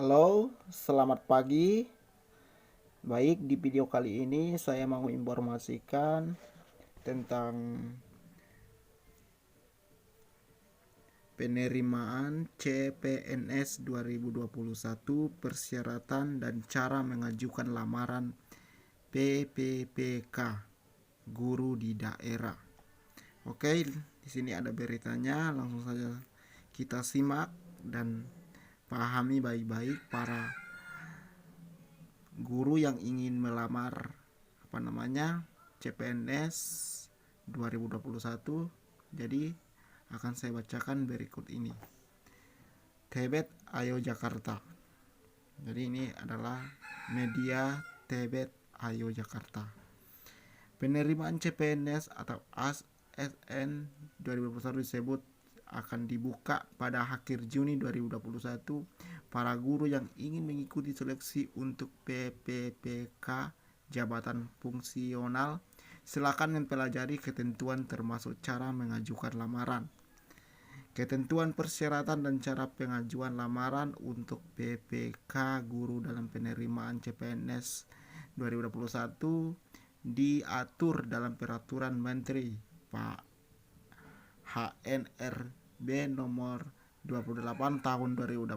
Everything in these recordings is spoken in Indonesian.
Halo, selamat pagi. Baik, di video kali ini saya mau informasikan tentang penerimaan CPNS 2021, persyaratan dan cara mengajukan lamaran PPPK guru di daerah. Oke, di sini ada beritanya, langsung saja kita simak dan pahami baik-baik para guru yang ingin melamar CPNS 2021. Jadi akan saya bacakan berikut ini. Tebet Ayo Jakarta. Jadi ini adalah media Tebet Ayo Jakarta. Penerimaan CPNS atau ASN 2021 disebut akan dibuka pada akhir Juni 2021. Para guru yang ingin mengikuti seleksi untuk PPPK jabatan fungsional silakan mempelajari ketentuan termasuk cara mengajukan lamaran. Ketentuan persyaratan dan cara pengajuan lamaran untuk PPK guru dalam penerimaan CPNS 2021 diatur dalam Peraturan Menteri Pak HNRB nomor 28 tahun 2021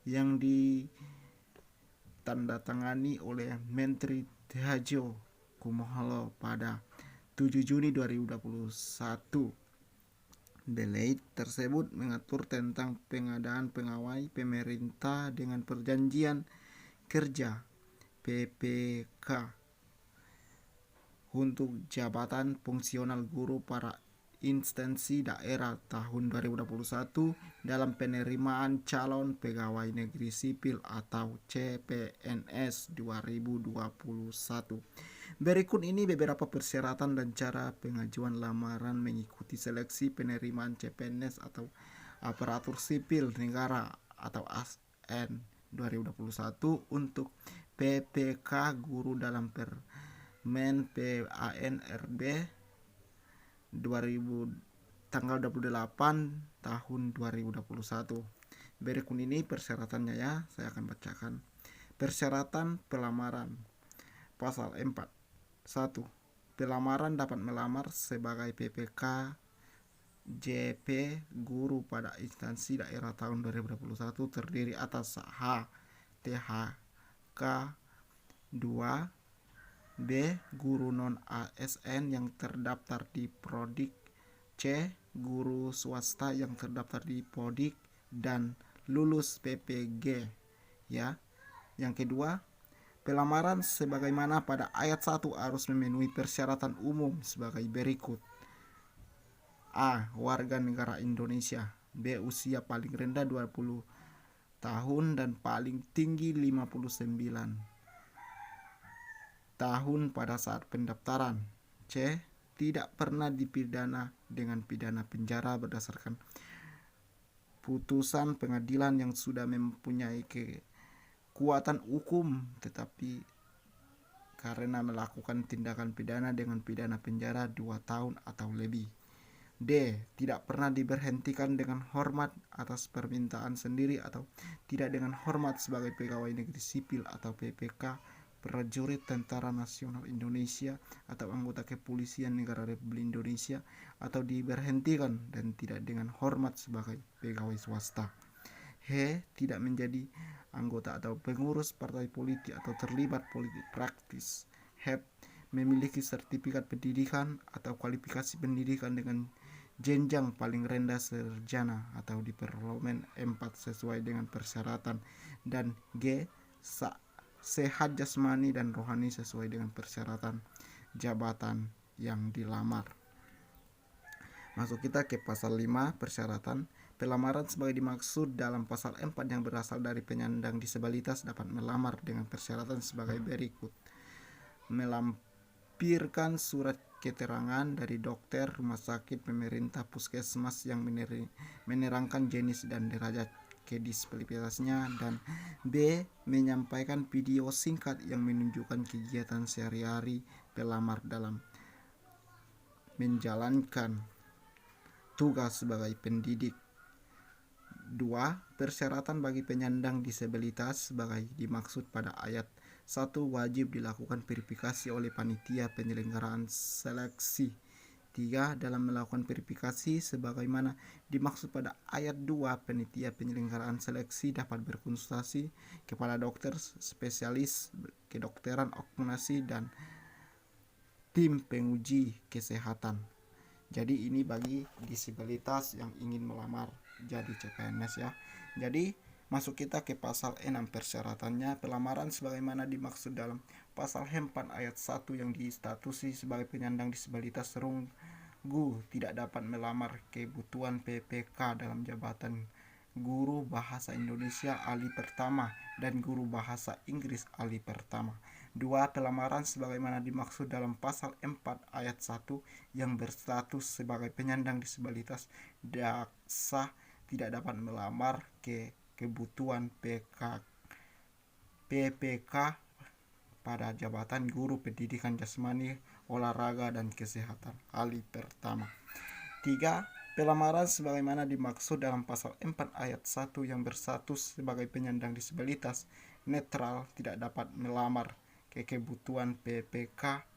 yang ditandatangani oleh Menteri Tehajo Kumolo pada 7 Juni 2021. Belait tersebut mengatur tentang pengadaan pegawai pemerintah dengan perjanjian kerja PPK untuk jabatan fungsional guru para instansi daerah tahun 2021 dalam penerimaan calon pegawai negeri sipil atau CPNS 2021. Berikut ini beberapa persyaratan dan cara pengajuan lamaran mengikuti seleksi penerimaan CPNS atau aparatur sipil negara atau ASN 2021 untuk PPK guru dalam Permen PANRB 2000 tanggal 28 tahun 2021. Berikut ini persyaratannya ya, saya akan bacakan. Persyaratan pelamaran. Pasal 4. 1. Pelamaran dapat melamar sebagai PPK JP guru pada instansi daerah tahun 2021 terdiri atas H. THK 2. B. Guru non ASN yang terdaftar di Prodik. C. Guru swasta yang terdaftar di Podik dan lulus PPG ya. Yang kedua, pelamaran sebagaimana pada ayat 1 harus memenuhi persyaratan umum sebagai berikut. A. Warga negara Indonesia. B. Usia paling rendah 20 tahun dan paling tinggi 59 tahun pada saat pendaftaran. C. Tidak pernah dipidana dengan pidana penjara berdasarkan putusan pengadilan yang sudah mempunyai kekuatan hukum tetapi karena melakukan tindakan pidana dengan pidana penjara 2 tahun atau lebih. D. Tidak pernah diberhentikan dengan hormat atas permintaan sendiri atau tidak dengan hormat sebagai pegawai negeri sipil atau PPK, prajurit Tentara Nasional Indonesia atau anggota kepolisian negara Republik Indonesia atau diberhentikan dan tidak dengan hormat sebagai pegawai swasta. H. Tidak menjadi anggota atau pengurus partai politik atau terlibat politik praktis. H. Memiliki sertifikat pendidikan atau kualifikasi pendidikan dengan jenjang paling rendah sarjana atau di parlemen 4 sesuai dengan persyaratan. Dan G. Sehat jasmani dan rohani sesuai dengan persyaratan jabatan yang dilamar. Masuk kita ke pasal 5, persyaratan. Pelamaran sebagai dimaksud dalam pasal 4 yang berasal dari penyandang disabilitas dapat melamar dengan persyaratan sebagai berikut. Melampirkan surat keterangan dari dokter, rumah sakit, pemerintah, puskesmas yang menerangkan jenis dan derajat kedisabilitasnya. Dan B. Menyampaikan video singkat yang menunjukkan kegiatan sehari-hari pelamar dalam menjalankan tugas sebagai pendidik 2. Persyaratan bagi penyandang disabilitas sebagai dimaksud pada ayat 1 wajib dilakukan verifikasi oleh panitia penyelenggaraan seleksi. 3. Dalam melakukan verifikasi sebagaimana dimaksud pada ayat 2, panitia penyelenggaraan seleksi dapat berkonsultasi kepada dokter spesialis kedokteran okumulasi dan tim penguji kesehatan. Jadi ini bagi disabilitas yang ingin melamar jadi CPNS ya. Jadi masuk kita ke pasal 6 persyaratannya. Pelamaran sebagaimana dimaksud dalam pasal 4 ayat 1 yang distatusi sebagai penyandang disabilitas serunggu tidak dapat melamar kebutuhan PPK dalam jabatan guru bahasa Indonesia ahli pertama dan guru bahasa Inggris ahli pertama. 2. Pelamaran sebagaimana dimaksud dalam pasal 4 ayat 1 yang berstatus sebagai penyandang disabilitas daksa tidak dapat melamar ke kebutuhan PPK pada jabatan guru pendidikan jasmani, olahraga, dan kesehatan ahli pertama. 3. Pelamaran sebagaimana dimaksud dalam pasal 4 ayat 1 yang berstatus sebagai penyandang disabilitas netral tidak dapat melamar ke kebutuhan PPK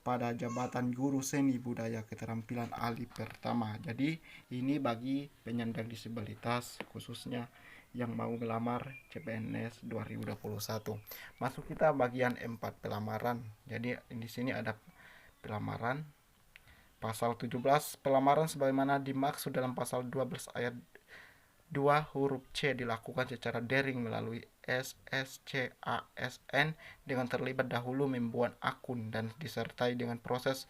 pada jabatan guru seni budaya keterampilan ahli pertama. Jadi ini bagi penyandang disabilitas khususnya yang mau melamar CPNS 2021. Masuk kita bagian 4 pelamaran. Jadi di sini ada pelamaran pasal 17 pelamaran sebagaimana dimaksud dalam pasal 12 ayat 2 huruf C dilakukan secara daring melalui SSCASN dengan terlibat dahulu membuat akun dan disertai dengan proses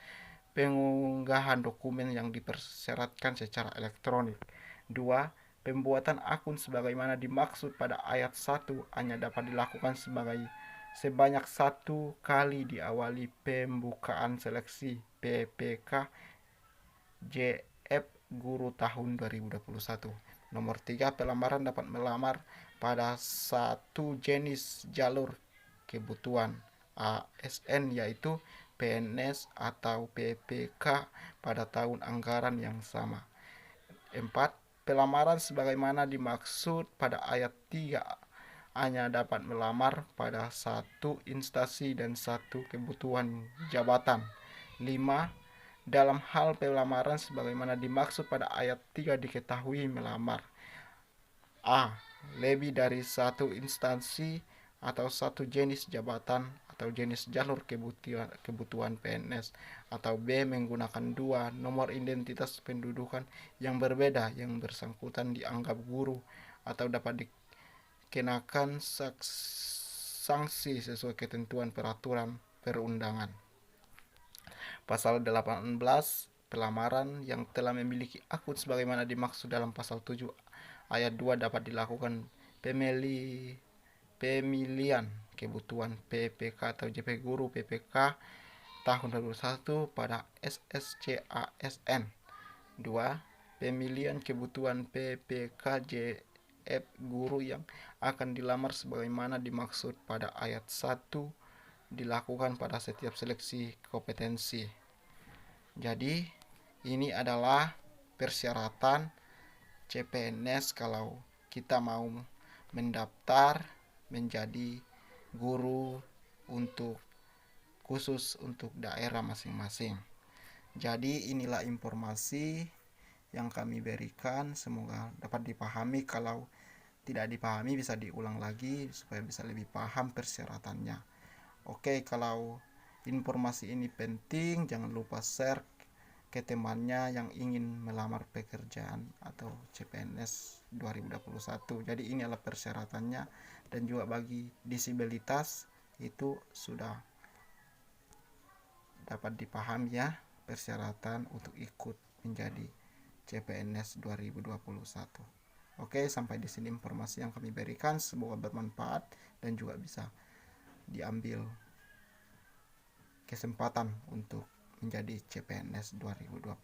pengunggahan dokumen yang dipersyaratkan secara elektronik. 2. Pembuatan akun sebagaimana dimaksud pada ayat 1 hanya dapat dilakukan sebanyak 1 kali diawali pembukaan seleksi PPK JF Guru tahun 2021. Nomor 3, pelamaran dapat melamar pada satu jenis jalur kebutuhan ASN yaitu PNS atau PPK pada tahun anggaran yang sama. 4. Pelamaran sebagaimana dimaksud pada ayat 3 hanya dapat melamar pada satu instansi dan satu kebutuhan jabatan. 5. Dalam hal pelamaran sebagaimana dimaksud pada ayat 3 diketahui melamar A. Lebih dari satu instansi atau satu jenis jabatan atau jenis jalur kebutuhan PNS, atau B. Menggunakan 2 nomor identitas pendudukan yang berbeda yang bersangkutan dianggap guru atau dapat dikenakan sanksi sesuai ketentuan peraturan perundangan. Pasal 18 pelamaran yang telah memiliki akun sebagaimana dimaksud dalam pasal 7 ayat 2 dapat dilakukan pemilihan kebutuhan PPK atau JP Guru PPK tahun 2021 pada SSCASN. 2. Pemilihan kebutuhan PPK JF Guru yang akan dilamar sebagaimana dimaksud pada ayat 1 dilakukan pada setiap seleksi kompetensi. Jadi ini adalah persyaratan CPNS kalau kita mau mendaftar menjadi guru khusus untuk daerah masing-masing. Jadi inilah informasi yang kami berikan, semoga dapat dipahami. Kalau tidak dipahami bisa diulang lagi supaya bisa lebih paham persyaratannya. Oke, kalau informasi ini penting jangan lupa share ke temannya yang ingin melamar pekerjaan atau CPNS 2021. Jadi ini adalah persyaratannya, dan juga bagi disabilitas itu sudah dapat dipahami ya persyaratan untuk ikut menjadi CPNS 2021. Oke, sampai di sini informasi yang kami berikan, semoga bermanfaat dan juga bisa diambil kesempatan untuk menjadi CPNS 2021.